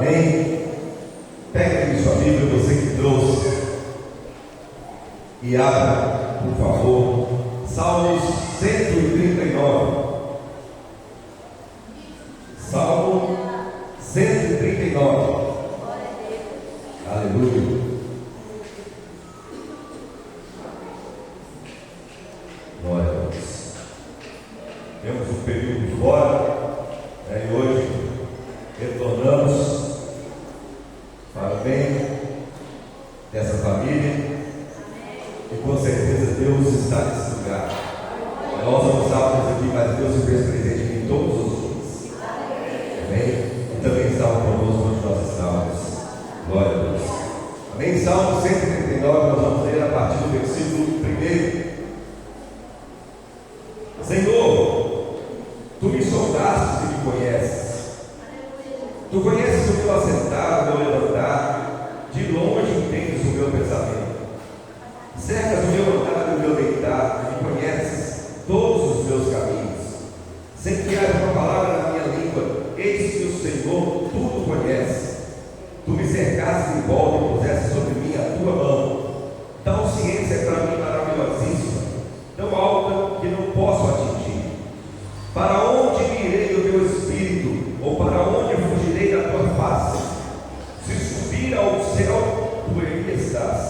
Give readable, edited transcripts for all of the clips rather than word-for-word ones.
Amém? Pega aqui sua Bíblia, você que trouxe, e abra, por favor, Salmos 139. Salmo 139. Aleluia. Glória a Deus. Temos um período fora, e hoje retornamos para o bem dessa família, e com certeza Deus está nesse lugar. Nós não estávamos aqui, mas Deus se fez presente em todos os dias. Amém? E também estava conosco onde nós estávamos. Glória a Deus. Amém? Salmo 139, nós vamos ler a partir do versículo 1. Senhor, Tu me sondaste e me conheces. Tu conheces o meu assentar, o meu levantar, de longe entendes o meu pensamento. Cercas o meu andar e o meu deitar, e conheces todos os meus caminhos. Sem que haja uma palavra na minha língua, eis que o Senhor tudo conhece. Tu me cercaste de volta e puseste sobre mim a tua mão. Tal ciência é para mim maravilhosíssima, tão alta que não posso atingir. Para onde me irei do teu espírito, ou para onde fugirei da tua face? Se subir ao céu, tu aí estás.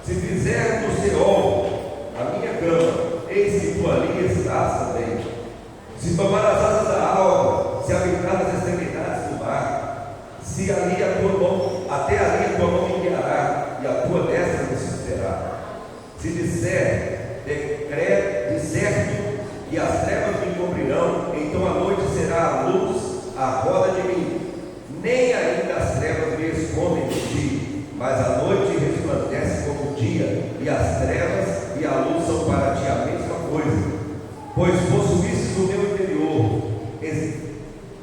Se fizer do Seol a minha cama, eis que tu ali estás também. Se tomar as asas da alva, se habitar nas extremidades do mar, se ali a tua mão, até ali a tua mão me guiará, e a tua destra me susterá. Se disser, disser-me, e as trevas me cobrirão, então a noite será a luz, a roda de mim. Nem ainda as trevas me escondem de ti, mas a noite resplandece como o dia, e as trevas e a luz são para ti a mesma coisa. Pois possuíste no meu interior,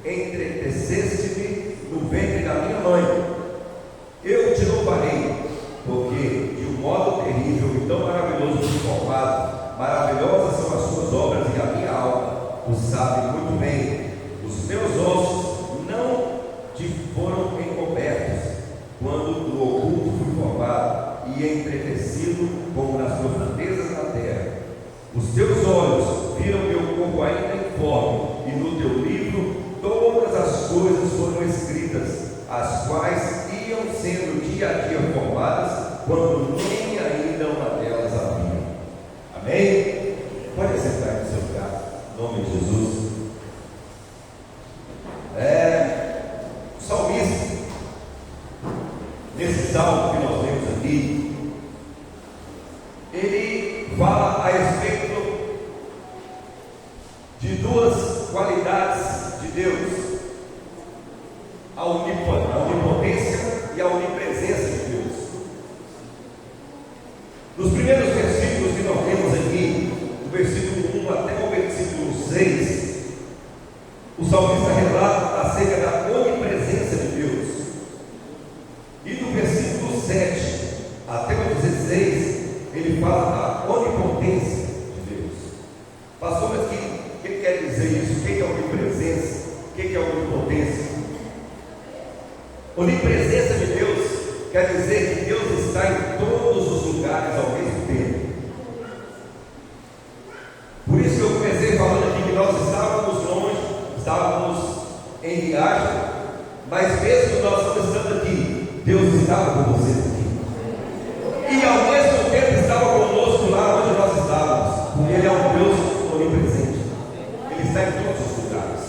entreteceste-me no ventre da minha mãe. Eu te louvarei, porque de um modo terrível e tão maravilhoso fui formado. Maravilhosas são as suas obras, e a minha alma o sabe muito bem. Os meus ossos não te foram encobertos, quando do oculto fui formado e entretecido como nas profundezas da terra. Os teus olhos viram meu corpo ainda informe, e no teu livro todas as coisas foram escritas, as quais iam sendo dia a dia formadas, quando nem ainda uma delas havia. Amém? Pode sentar no seu lugar, em nome de Jesus. O salmista, nesse salmo que nós temos aqui, ele fala a respeito de duas qualidades de Deus: a onipotência e a onipresença de Deus. Nos primeiros versículos que nós temos aqui, do versículo 1 até o versículo 6, o salmista relata acerca da onipresença de Deus. E do versículo 7 até o 16, ele fala da onipotência de Deus. Pastor, mas o que quer dizer isso? O que é onipresença? O que é onipotência? Onipresença de Deus quer dizer que Deus está em todos os lugares ao mesmo tempo. Por isso que eu comecei falando aqui que nós estávamos longe, estávamos em viagem, mas mesmo nós estando aqui, Deus estava com vocês aqui. E ao mesmo tempo estava conosco lá onde nós estávamos, porque Ele é um Deus onipresente. Ele está em todos os lugares.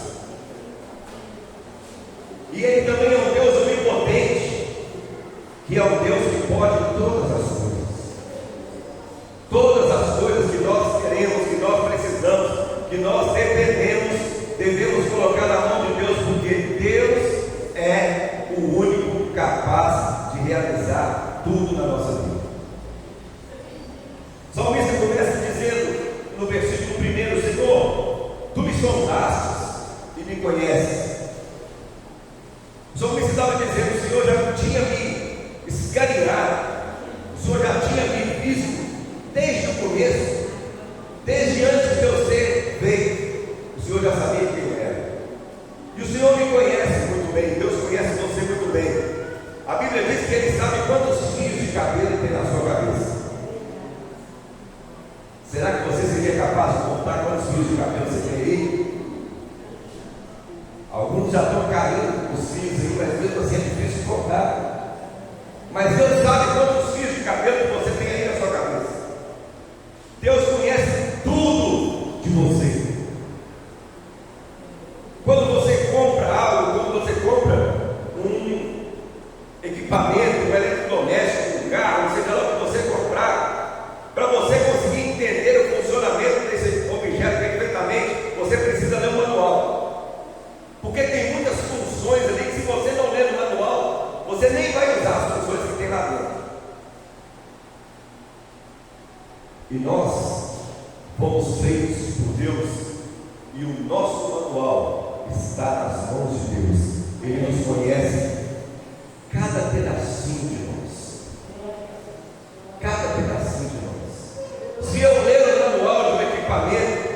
E Ele também é um Deus onipotente, que é um Deus que pode todas as coisas. Todas as coisas que nós queremos, que nós precisamos, que nós devemos colocar na mão de Deus, porque Deus é o único capaz de realizar tudo na nossa vida. O salmista começa dizendo no versículo 1: Senhor, Tu me sondaste e me conheces. O salmista estava dizendo: o Senhor já tinha me escaneado, o Senhor já tinha me visto desde o começo, desde antes de eu ser feito. O Senhor já sabia quem eu era, e o Senhor me conhece muito bem. Deus conhece você muito bem. caindo os fios aí, mas mesmo assim é difícil cortar. Mas Deus sabe quantos fios de cabelo que você tem aí na sua cabeça. Deus conhece tudo de você. Quando você compra algo, quando você compra um equipamento, um eletrodoméstico, um carro, seja lá o que você comprar, para você conseguir entender o funcionamento desse objeto perfeitamente, você precisa ler o manual. Porque tem muitas funções ali que, se você não ler o manual, você nem vai usar as funções que tem lá dentro. E nós fomos feitos por Deus, e o nosso manual está nas mãos de Deus. Ele nos conhece cada pedacinho de nós. Cada pedacinho de nós. Se eu ler o manual do equipamento,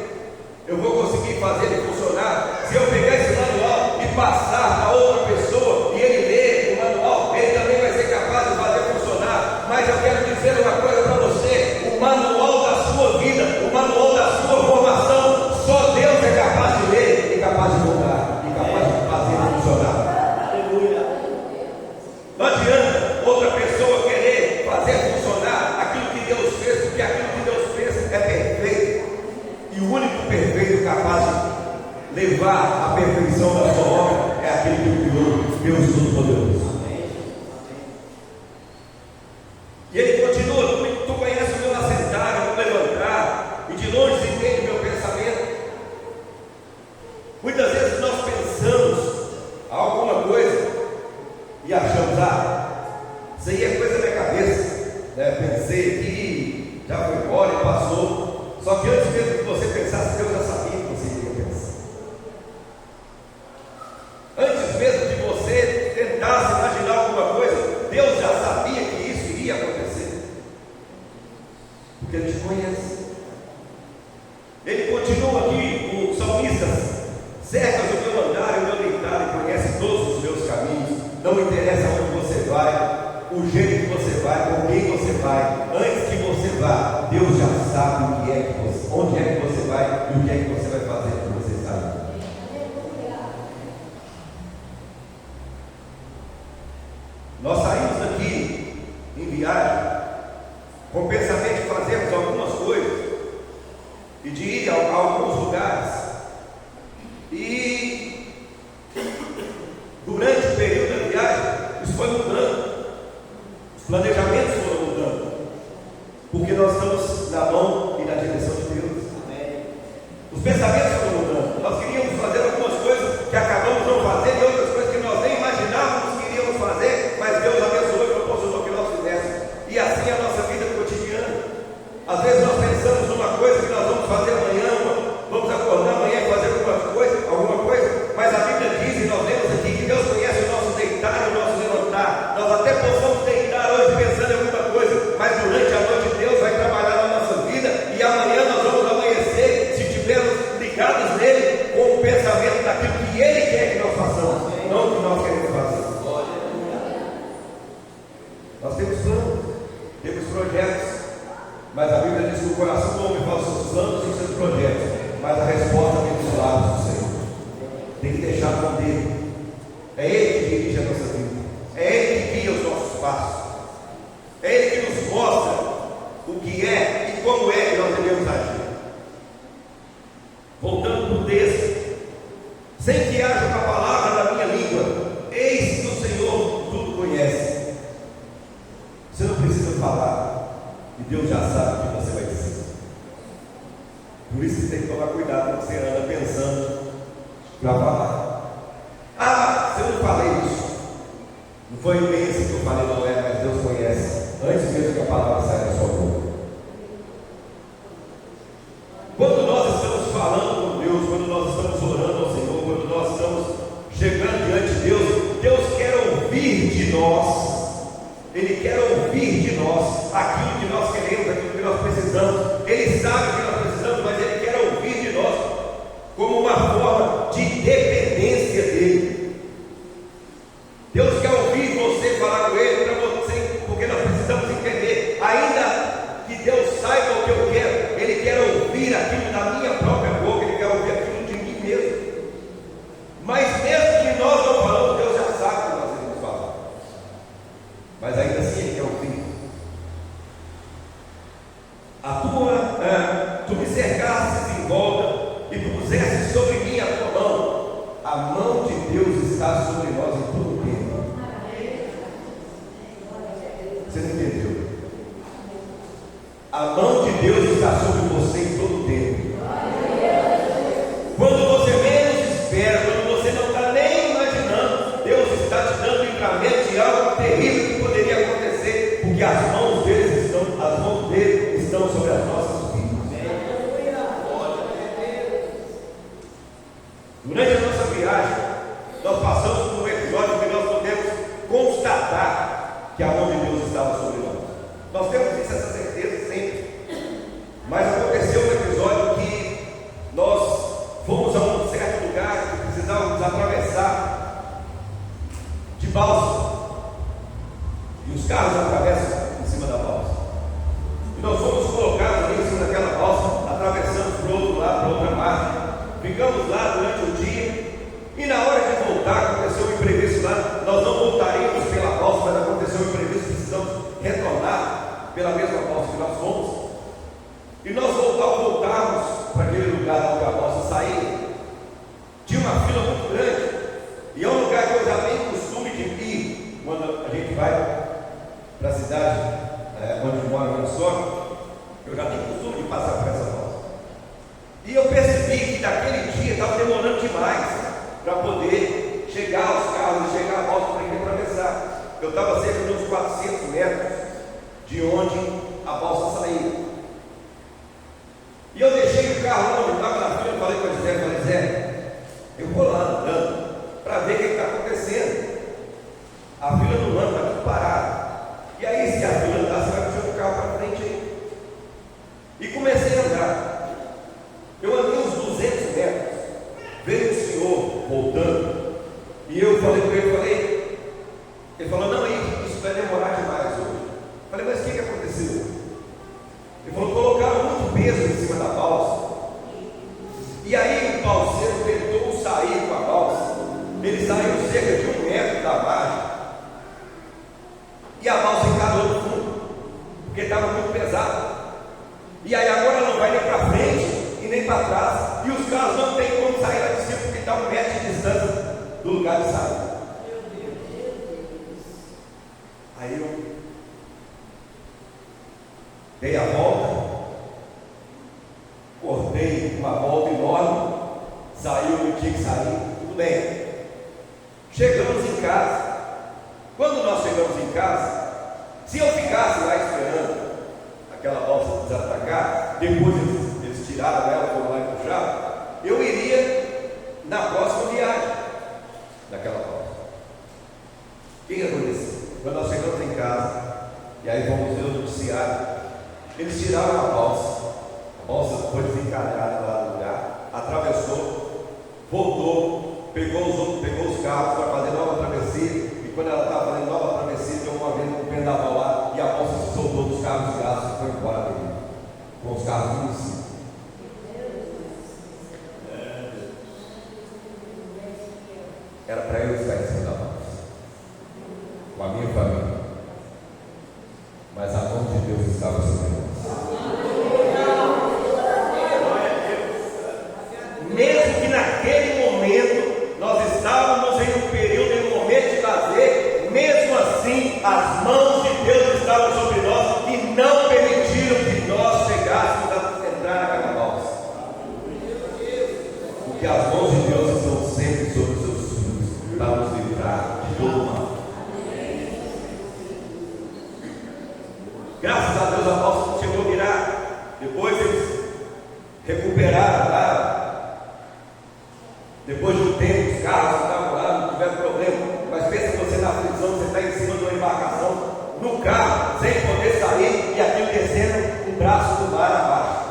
eu vou conseguir fazer ele funcionar. Se eu pegar esse manual e passar para outra pessoa e ele ler o manual, ele também vai ser capaz de fazer funcionar. Mas eu quero dizer uma coisa para você: o manual da sua vida, o manual da sua formação, só Deus é capaz de ler e capaz de mudar e capaz de fazer funcionar. Aleluia. Não adianta outra pessoa querer fazer funcionar aquilo que Deus fez, porque aquilo que Deus fez é perfeito. E o único perfeito capaz de levar à perfeição da sua obra é aquele que o criou, Deus Todo-Poderoso. E ele continua: tu conheces o meu assentar, o meu levantar, e de longe se entende o meu pensamento. Muitas vezes nós pensamos alguma coisa e achamos, isso aí é coisa da minha cabeça, né? Pensei que já foi embora e passou. Só que antes mesmo que você pensasse, Deus já sabia que você iria pensar. Antes mesmo que você tentasse imaginar alguma coisa, Deus já sabia que isso iria acontecer, porque Ele te conhece. Ele continua aqui, o salmista: cercas o meu andar e o meu deitar, e conhece todos os meus caminhos. Não interessa onde você vai, o jeito que você vai, com quem você vai. Antes que você vá, Deus já sabe o que é que você, onde é que você vai e o que é que você vai fazer quando você sair. Nós saímos daqui em viagem com o pensamento de fazermos algumas coisas e de ir a alguns lugares. E durante o período da viagem, isso foi mudando. Os planejamentos foram mudando, porque nós estamos na mão e na direção de Deus. Amém. Os pensamentos foram mudando. Nós queríamos fazer algumas coisas que acabamos não fazendo, e outras coisas que nós nem imaginávamos que iríamos fazer, mas Deus abençoou e proporcionou que nós fizéssemos. E assim é a nossa vida cotidiana. Às vezes nós pensamos numa coisa que nós vamos fazer amanhã, vamos acordar amanhã e fazer alguma coisa, mas a Bíblia diz, e nós lemos aqui, que Deus conhece o nosso deitar e o nosso levantar. Nós até possamos deitar hoje pensando em alguma coisa, mas durante a noite Deus vai trabalhar na nossa vida, e amanhã nós vamos amanhecer, se estivermos ligados nele, com o pensamento daquilo que Ele quer que nós façamos, não o que nós queremos fazer. Nós temos planos, temos projetos, mas a Bíblia diz que o coração do homem fala os seus planos e os seus projetos, mas a resposta vem dos lábios do Senhor. Tem que deixar com Ele. É Ele que dirige a nossa vida, é Ele que guia os nossos passos, é Ele que nos mostra o que é e como é que nós devemos agir. Voltando para o texto: sem que haja uma palavra na minha língua, eis que o Senhor tudo conhece. Você não precisa falar, e Deus já sabe o que você vai dizer. Por isso você tem que tomar cuidado quando você anda pensando para falar. Se eu não falei isso, não foi bem assim que eu falei, não é, mas Deus conhece antes mesmo que a palavra saia da sua boca. Quando nós estamos falando com Deus, quando nós estamos orando ao Senhor, quando nós estamos chegando diante de Deus, Deus quer ouvir de nós. Ele quer ouvir de nós aquilo que nós queremos, aquilo que nós precisamos. Ele sabe o que nós precisamos, mas Ele quer ouvir de nós como uma forma de dependência dEle. Deus quer ouvir você falar com Ele, para você, porque nós precisamos entender, ainda que Deus saiba o que eu quero, Ele quer ouvir aquilo da minha própria boca, Ele quer ouvir aquilo de mim mesmo. Mas mesmo que nós não constatar que a mão de Deus estava sobre nós. Nós temos isso, essa certeza sempre. Mas aconteceu um episódio que nós fomos a um certo lugar que precisávamos atravessar de balsa. E os carros atravessam em cima da balsa. E nós fomos colocados ali em cima daquela balsa, atravessamos para o outro lado, para outra margem. Ficamos lá durante o dia. E na hora de voltar, aconteceu um imprevisto lá. Nós não voltaríamos pela balsa, mas aconteceu um imprevisto. Precisamos retornar pela mesma balsa que nós fomos. E nós voltarmos para aquele lugar onde a balsa saía. Tinha uma fila muito grande. E é um lugar que eu já tenho costume de ir quando a gente vai para a cidade onde mora minha sogra. Eu já tenho costume de passar por essa balsa. E eu percebi que naquele dia estava demorando demais para poder chegar aos carros, chegar à balsa para ir atravessar. Eu estava cerca de uns 400 metros de onde a balsa saía. E eu deixei o carro lá onde estava na fila. Eu falei com a Zé, eu vou lá andando para ver o que está acontecendo. A fila do ano está tudo parada. E aí, se a fila andar, você vai puxar o carro para frente aí. E comecei a andar. Eu andei uns 200 metros. Veio o senhor voltando. E eu falei com ele, ele falou, não, isso vai demorar demais hoje. Eu falei, mas o que aconteceu? Ele falou, colocaram muito peso em cima da balsa. E aí o balseiro tentou sair com a balsa. Ele saiu cerca de 1 metro da margem. E a balsa encarou no fundo, porque estava muito pesado. E aí agora não vai nem para frente e nem para trás. E os carros não tem como sair lá de cima, porque está 1 metro de distância do lugar de saída. Aí eu dei a volta, cortei uma volta enorme, saiu o que tinha que sair, tudo bem. Chegamos em casa. Quando nós chegamos em casa, se eu ficasse lá esperando aquela balsa desatracar, depois eles tiraram ela, foram lá e puxaram, eu iria na próxima viagem daquela balsa. O que aconteceu? Quando nós chegamos em casa, e aí vamos ver o noticiário, eles tiraram a balsa foi desencalhada lá no lugar, atravessou, voltou, pegou os carros para fazer nova travessia. E quando ela estava fazendo nova travessia, deu uma vez no vendaval lá, e a balsa se soltou dos carros de gás e foi embora dele, com os carros em cima. Era para eu estar em cima da balsa, com a minha família, mas a mão de Deus estava sobre nós. Mesmo que naquele momento nós estávamos em um período, em um momento de lazer, mesmo assim as mãos de Deus estavam sobre nós e não permitiram que nós chegássemos a entrar naquela balsa. Porque as mãos de Deus estão sempre sobre os seus filhos para nos livrar de todo mal. Graças a Deus a balsa chegou a virar. Depois eles recuperaram lá. Depois de um tempo, os carros estavam lá, não tiveram problema. Mas pensa você na aflição, você está em cima de uma embarcação, no carro, sem poder sair, e aquilo descendo o braço do mar abaixo,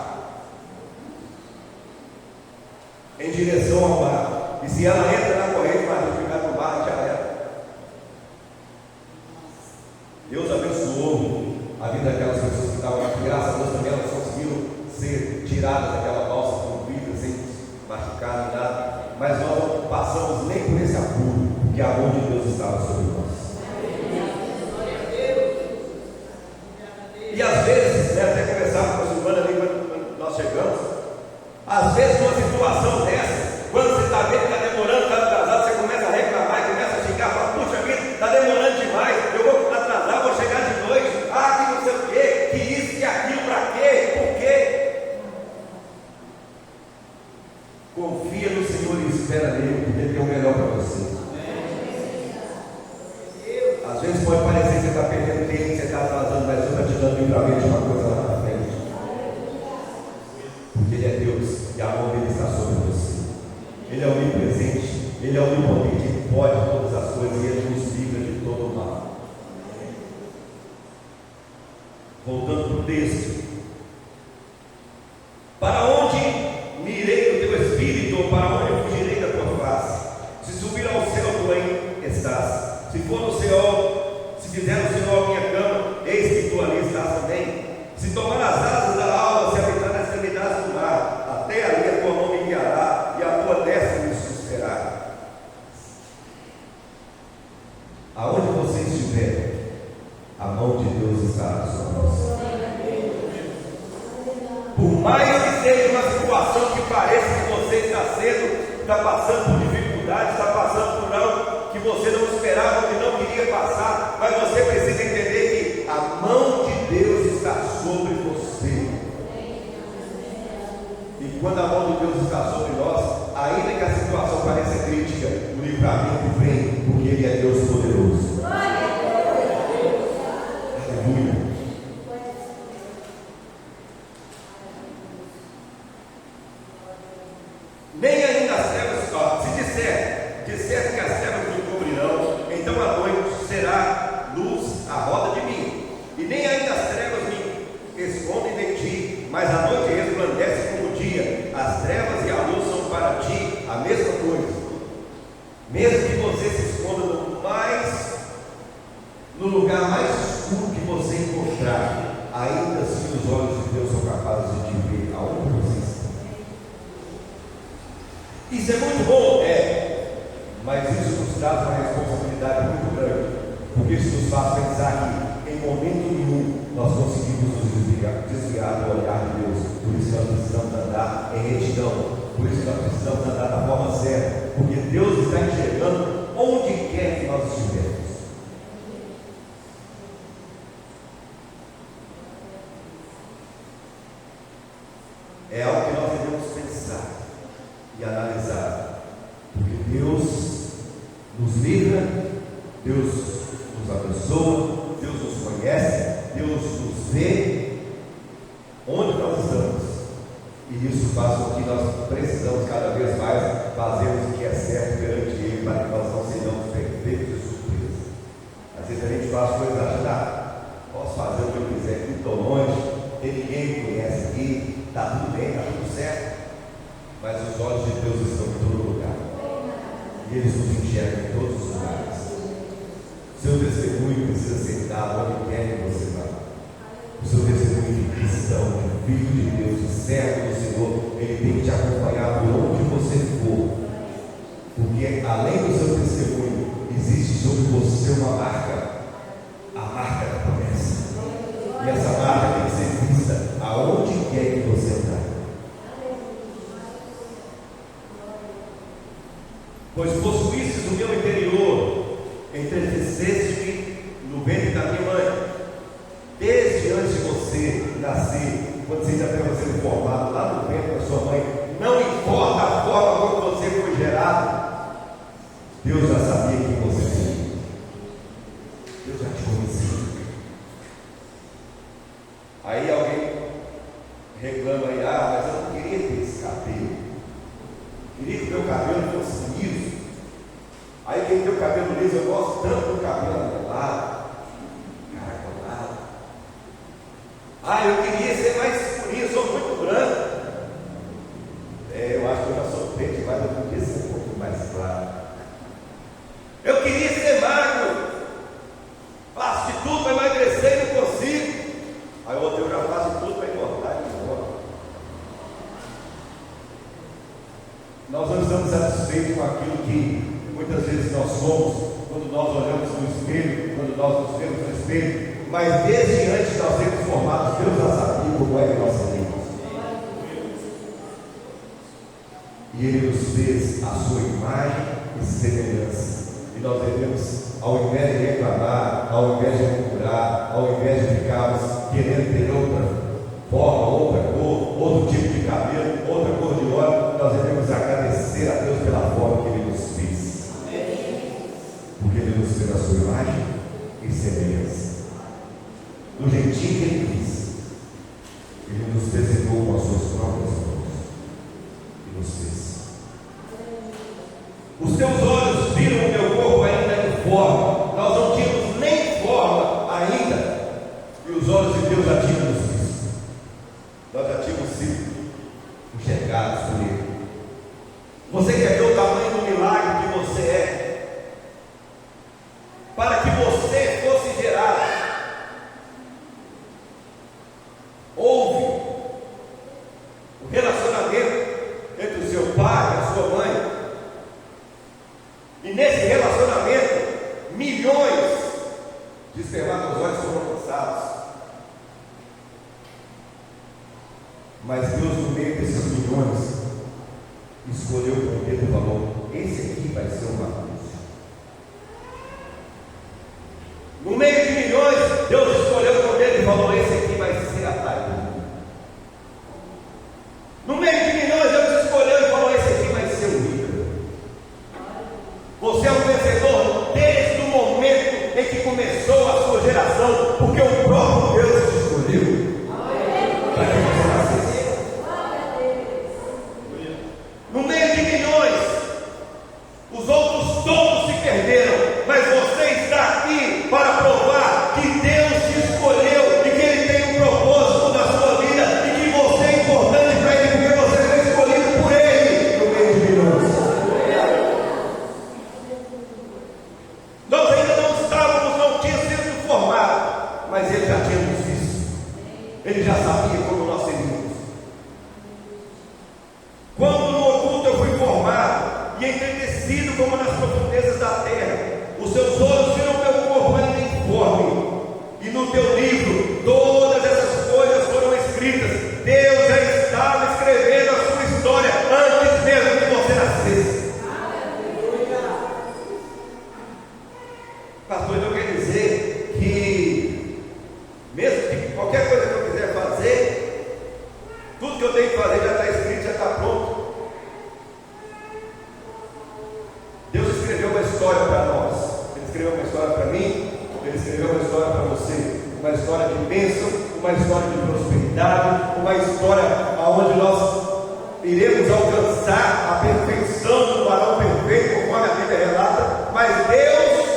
em direção ao mar. E se ela entra na corrente, vai ficar no mar, já era. Deus abençoou a vida daquelas pessoas que estavam aqui. Graças a Deus também elas conseguiram ser tiradas daquela balsa com vida, sem machucar nem nada. Mas nós não passamos nem por esse apuro, porque a mão de Deus estava sobre nós. E às vezes, até conversava com a Silvana ali quando nós chegamos, às vezes numa situação dessa, quando você está vendo que está demorando, está atrasado, você começa a reclamar e começa a xingar, fala, puxa vida, está demorando demais, eu vou atrasar, vou chegar de noite, que não sei o quê, que isso, que aquilo, para quê, por quê? Confia no Senhor e espera nele, porque Ele tem o melhor para você. Às vezes pode parecer que você está perdendo tempo, você está atrasando, mas Deus está te dando livramento de uma coisa lá na frente. Porque Ele é Deus e a mão dele está sobre você. Ele é onipresente, Ele é onipotente, Ele pode todas as coisas e Ele nos livra de todo o mal. Se for no Senhor, se fizer no Senhor a minha cama, eis que tu ali estás também. Se tomar as asas da alma, se habitar nas extremidades do mar, até ali a tua mão me guiará e a tua destra me susterá. Aonde você estiver, a mão de Deus estará sobre você. Por mais que seja uma situação que pareça que você está passando por dificuldade, está passando por algo que você não esperava, que não queria passar, mas você precisa entender que a mão de Deus está sobre você. E quando a mão de Deus está sobre nós, ainda que a situação pareça crítica, o livramento vem, porque Ele é Deus poderoso. Aleluia. Nem ainda as trevas, se disser que as trevas me cobrirão, então a noite será luz à roda de mim, e nem ainda as trevas me escondem de ti, mas a noite resplandece como o dia, as trevas e a luz são para ti a mesma coisa. Mesmo que você se esconda no lugar mais escuro que você encontrar, ainda assim os olhos de Deus são capazes de te ver aonde você está. Isso é muito bom, mas isso nos traz uma responsabilidade muito grande, porque isso nos faz pensar que em momento nenhum nós conseguimos nos desviar do olhar de Deus. Por isso nós precisamos andar em retidão, por isso nós precisamos andar da forma certa, porque Deus está enxergando onde quer que nós estivermos. É algo que nós devemos pensar e analisar, porque Deus nos livra, Deus nos abençoa, Deus nos conhece, Deus nos vê onde nós estamos, e isso faz com que nós precisamos cada vez mais fazermos o que é certo perante Ele, para que nós não sejamos perfeitos de surpresa. Às vezes a gente faz coisas achando, posso fazer o que eu quiser aqui, estou longe, tem ninguém que conhece aqui, está tudo bem, está tudo certo, mas os olhos de Deus estão em todo lugar, e eles nos enxergam em todos os lugares. Seu testemunho precisa ser dado onde quer que você vá. O seu testemunho de cristão, de filho de Deus, de servo do Senhor, ele tem que te acompanhar por onde você for, porque além do seu testemunho, existe sobre você uma marca, a marca da promessa, e essa marca tem que ser vista aonde quer que você andar. Pois possuístes o meu interior, entristeceste-me no ventre da minha mãe. Desde antes de você nascer, quando você ainda estava sendo formado lá no ventre da sua mãe, não importa a forma como você foi gerado, Deus já sabia quem você seria. Deus já te conhecia. Aí alguém reclama aí, mas eu não queria ter esse cabelo. Queria que o meu cabelo fosse liso. Aí quem tem o cabelo liso, eu gosto tanto do cabelo amarelado, caracolado. Eu queria ser mais escurinho, eu sou muito branco. Eu acho que eu já sou preto, mas eu podia ser um pouco mais claro. Eu queria ser magro, faço de tudo para emagrecer e não consigo. Aí o outro, eu já faço tudo para engordar e embora. Nós não estamos satisfeitos com aquilo que muitas vezes nós somos, quando nós olhamos no espelho, quando nós nos vemos no espelho, mas desde antes de nós sermos formados, Deus já sabia como é que nós seríamos. E Ele nos fez a sua imagem e semelhança. E nós devemos, ao invés de reclamar, ao invés de murmurar, ao invés de ficarmos querendo ter outra forma, outra cor, outro tipo de cabelo, outra cor de olho, nós devemos agradecer a Deus pela forma que Ele nos fez. Porque Ele nos fez a sua imagem e semelhança. Do jeitinho que Ele quis, Ele nos desenhou com as suas próprias mãos e nos fez. Os teus olhos viram o meu corpo ainda em forma. Nós não tínhamos nem forma ainda, e os olhos de Deus já tinham nos visto. Nós já tínhamos sido enxergados por Ele. Você quer ver o tamanho do milagre que você é? Mas Deus, no meio desses milhões, escolheu com o dedo e falou: esse aqui vai ser uma luz. No meio de milhões, Deus escolheu com o dedo e falou: esse aqui vai ser a Tainá. No meio de milhões, Deus escolheu e falou: esse aqui vai ser o Ícaro. Você é um vencedor desde o momento em que começou a sua geração, porque o próprio Deus te escolheu para que você nascesse. No meio de milhões, os outros todos se perderam, mas você está aqui para provar que Deus te escolheu e que Ele tem um propósito na sua vida e que você é importante para Ele, porque você foi escolhido por Ele no meio de milhões. Nós ainda não estávamos, não tínhamos sido formados, mas Ele já tinha nos visto. Ele já sabia como nós seríamos. Quando no oculto eu fui formado e entretecido como nas profundezas da terra, os seus olhos viram meu corpo ainda informe, e no teu livro todas essas coisas foram escritas. Deus já estava escrevendo a sua história antes mesmo que você nascesse. Pastor, eu quero dizer que mesmo que qualquer coisa que eu quiser fazer, tudo que eu tenho que fazer já está escrito, já está pronto. Deus escreveu uma história para nós. Ele escreveu uma história para mim, Ele escreveu uma história para você, uma história de bênção, uma história de prosperidade, uma história onde nós iremos alcançar a perfeição do varão perfeito, conforme a Bíblia relata. Mas Deus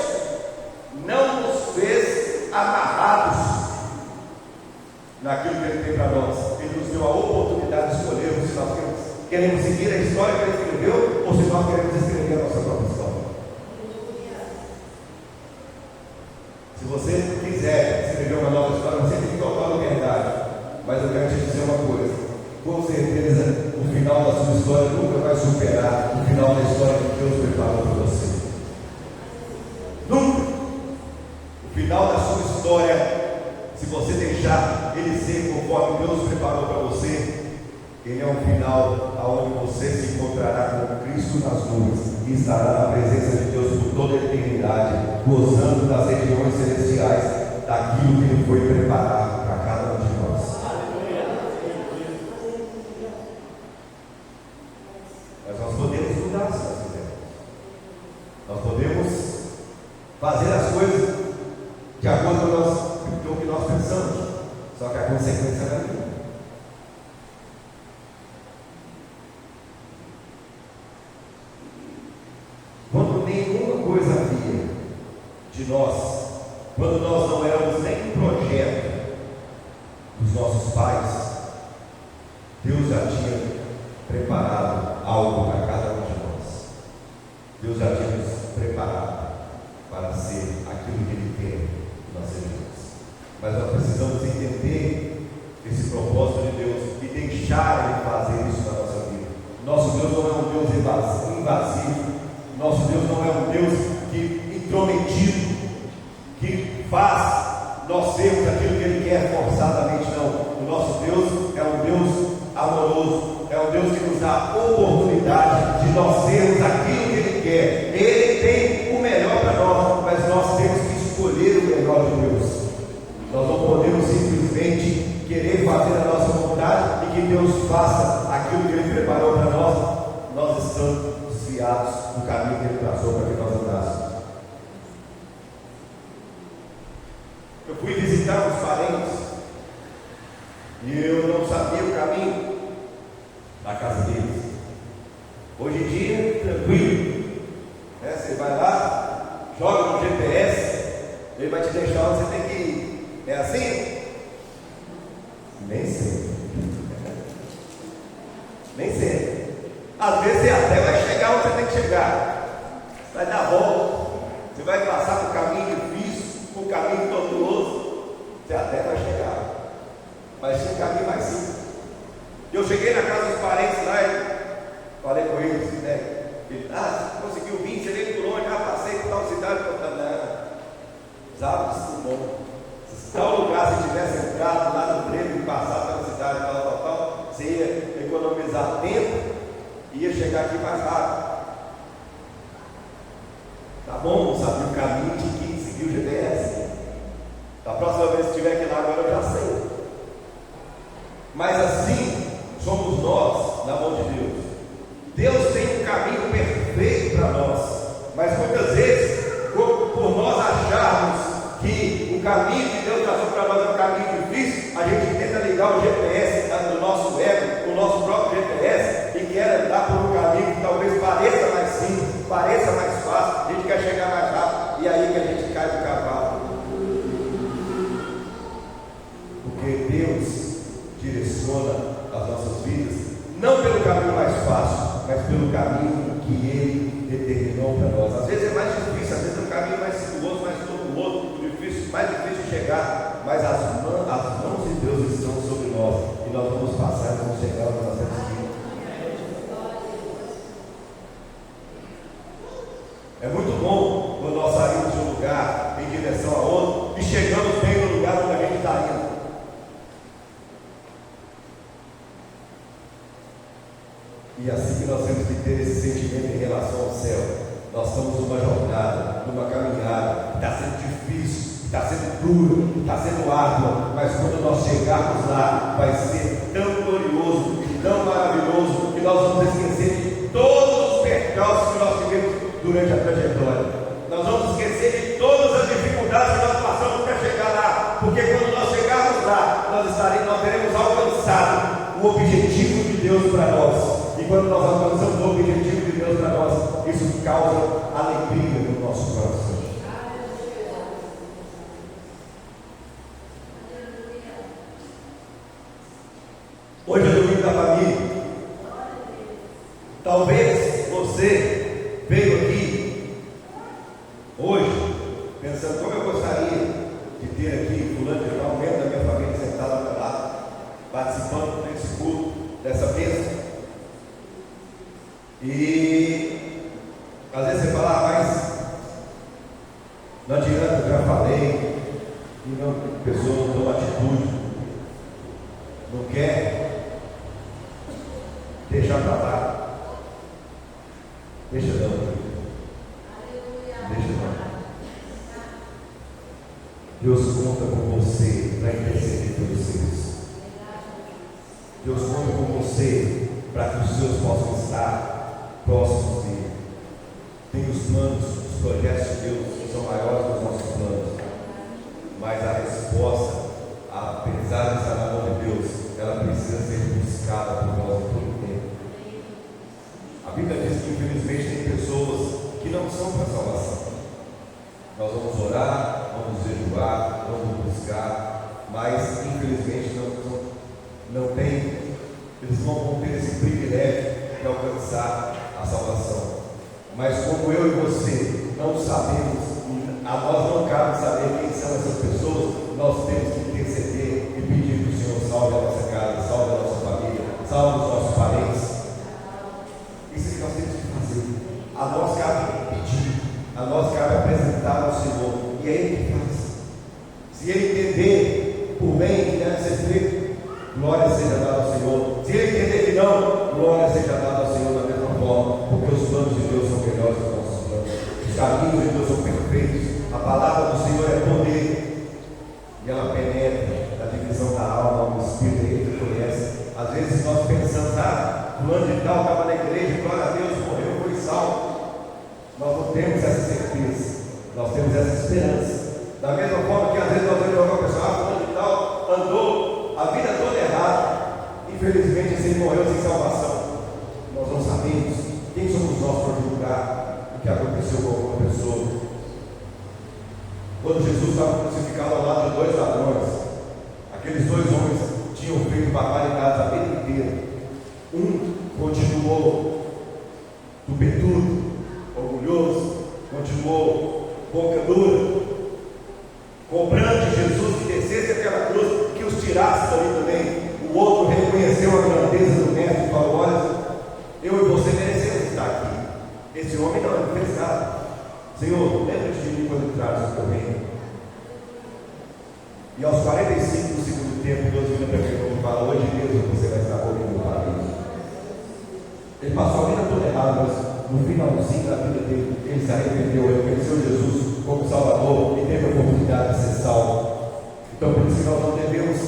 não nos fez amarrados naquilo que Ele tem para nós. Ele nos deu a oportunidade de escolhermos se nós queremos seguir a história que Ele escreveu ou se nós queremos escrever a nossa própria história. Se você quiser escrever uma nova história, você tem total liberdade. Mas eu quero te dizer uma coisa: com certeza o final da sua história nunca vai superar o final da história que Deus preparou para você. Nunca. O final da sua história, se você deixar ele ser conforme Deus preparou para você, ele é um final onde você se encontrará com Cristo nas nuvens e estará na presença de Deus por toda a eternidade, gozando das regiões celestiais, daquilo que Ele foi preparar para cada um de nós. Mas nós podemos mudar se nós quisermos. Nós podemos fazer as coisas de acordo com o que nós pensamos, só que a consequência é a mesma. Quando nenhuma coisa havia de nós, quando nós não éramos nem um projeto dos nossos pais, Deus já tinha preparado algo para cada um de nós. Deus já tinha nos preparado para ser aquilo que Ele quer que nós sejamos. Mas nós precisamos entender esse propósito de Deus e deixar Ele fazer isso na nossa vida. Nosso Deus não é um Deus invasivo. Nosso Deus não é um Deus intrometido, que faz nós sermos aquilo que Ele quer forçadamente, não. O nosso Deus é um Deus amoroso, é um Deus que nos dá a oportunidade de nós sermos aquilo que Ele quer. Ele tem o melhor para nós, mas nós temos que escolher o melhor de Deus. Nós não podemos simplesmente querer fazer a nossa vontade e que Deus faça aquilo que Ele preparou para nós. Nós estamos desviados do caminho que Ele traçou para que nós andássemos. Eu fui visitar os parentes e eu não sabia o caminho da casa deles. Hoje em dia, tranquilo, né? Você vai lá, joga no GPS, ele vai te deixar onde você tem que ir. É assim? Nem sempre. Nem sempre. Às vezes você até vai chegar onde você tem que chegar, vai dar volta, você vai passar por um caminho difícil, por um caminho tortuoso, você até vai chegar, mas tinha um caminho mais simples. Eu cheguei na casa dos parentes lá e falei com eles, né? Ele, conseguiu vir, você veio por onde? Passei por tal cidade, precisava de bom. Se tal lugar, se tivesse entrado lá no trem e passado pela cidade, tal, você ia economizar tempo e ia chegar aqui mais rápido. Tá bom, não sabia o caminho, tinha que seguir o GPS. Da próxima vez que estiver aqui lá agora eu já sei. Mas assim somos nós na mão de Deus. Deus tem um caminho perfeito para nós, mas muitas vezes, por nós acharmos que o caminho que Deus traçou para nós é um caminho difícil, a gente tenta ligar o GPS do nosso ego, o nosso próprio GPS, e quer andar por um caminho que talvez pareça mais simples, pareça mais fácil, a gente quer chegar mais rápido, e aí que a gente cai do cavalo. Porque Deus direciona as nossas vidas, não pelo caminho mais fácil, mas pelo caminho que Ele determinou para nós. Às vezes é mais difícil, às vezes é um caminho mais sinuoso, mais tortuoso, mais difícil chegar, mas as mãos de Deus estão sobre nós, e nós vamos passar, vamos chegar onde nós temos que ir. É muito bom quando nós saímos de um lugar em direção a outro e chegamos bem no lugar onde a gente está indo. E assim que nós temos que ter esse sentimento em relação ao céu. Nós estamos numa jornada, numa caminhada, está sendo difícil, está sendo duro, está sendo árdua, mas quando nós chegarmos lá, vai ser tão glorioso e tão maravilhoso, que nós vamos esquecer de todos os percalços que nós tivemos durante a trajetória. Nós vamos esquecer de todas as dificuldades que nós passamos para chegar lá, porque quando nós chegarmos lá, nós teremos alcançado o objetivo de Deus para nós. E quando nós alcançamos o objetivo de Deus para nós, isso causa alegria no nosso coração. Hoje é domingo da família. Talvez você veio aqui hoje pensando como eu gostaria de ter aqui fulano de tal, membro da minha família sentado ao meu lado, participando desse culto, dessa bênção. E às vezes você fala, mas não adianta, eu já falei, e não, a pessoa não toma atitude, não quer, deixa para lá, deixa não, deixa não. Deus conta com você para interceder pelos seus. Deus conta com você para que os seus possam estar próximos dele. Tem os planos, os projetos de Deus que são maiores dos nossos planos, mas a resposta, apesar de estar na mão de Deus, ela precisa ser buscada por nós em todo o tempo. A Bíblia diz que infelizmente tem pessoas que não são para salvação. Nós vamos orar, vamos jejuar, vamos buscar, mas infelizmente não tem, eles não vão ter esse privilégio de alcançar a salvação. Mas como eu e você não sabemos, a nós não cabe saber quem são essas pessoas, nós temos que interceder e pedir que o Senhor salve a nossa casa, salve a nossa família, salve os nossos parentes. Isso é que nós temos que fazer. A nós cabe pedir, a nós cabe apresentar ao Senhor, e é Ele que faz. Se Ele entender por bem que deve ser feito, glória seja dada ao Senhor. Se Ele entender que não, glória seja dada ao Senhor da mesma forma, porque os planos de Deus são melhores que os nossos planos, os caminhos de Deus são perfeitos, a palavra do Senhor é poder, e ela penetra na divisão da alma, do espírito, Ele que conhece. Às vezes nós pensamos, fulano de tal estava na igreja, glória a Deus, morreu, foi salvo. Nós não temos essa certeza, nós temos essa esperança. Da mesma forma que às vezes nós vemos uma pessoa, fulano de tal andou a vida toda errada, infelizmente ele morreu sem salvação. Nós não sabemos quem somos nós para julgar o que aconteceu com alguma pessoa. Quando Jesus estava crucificado ao lado de dois ladrões, aqueles dois homens tinham feito barbaridades a vida inteira. Um continuou tupetudo, orgulhoso, continuou boca dura, cobrando de Jesus que descesse aquela cruz, que os tirasse dali também. O outro reconheceu a grandeza do mestre e falou: olha, eu e você merecemos estar aqui. Esse homem não fez nada. Senhor, lembra-te de mim quando entrares no teu reino. E aos 45 do segundo tempo, Deus vira para mim e fala: hoje mesmo você vai estar comigo. Ele passou a vida toda errada, mas no finalzinho da vida dele, ele se arrependeu, ele conheceu Jesus como Salvador e teve a oportunidade de ser salvo. Então, por isso que nós não devemos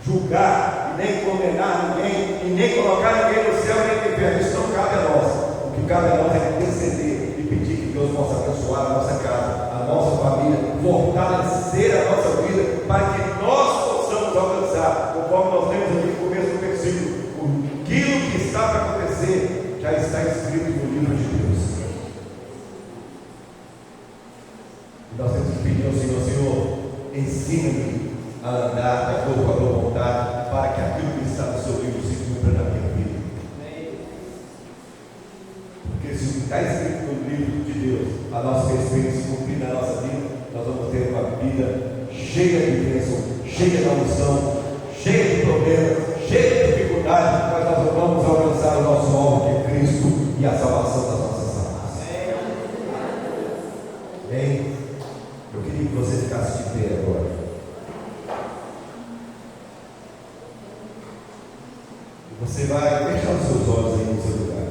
julgar, e nem condenar ninguém, e nem colocar ninguém no céu nem no inferno. Isso não cabe a nós. O que cabe a nós é interceder e pedir que Deus possa abençoar a nossa casa, a nossa família, fortalecer a nossa vida, para que nós possamos alcançar, conforme nós lemos aqui no começo do versículo, aquilo que está para acontecer já está escrito no livro de Deus. E nós temos que pedir ao Senhor: Senhor, ensina-me a andar de acordo com a tua vontade, para que aquilo que está no seu livro se cumpra na minha vida. Porque se o que está escrito no livro de Deus a nosso respeito se cumprir na nossa vida, nós vamos ter uma vida cheia de bênção, cheia de unção, cheia de problemas, cheia de dificuldade, mas nós vamos alcançar o nosso alvo, que é Cristo e a salvação das nossas almas. Amém? Eu queria que você ficasse de pé agora. Você vai fechar os seus olhos aí no seu lugar.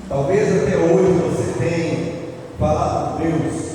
Talvez até hoje você tenha falado com Deus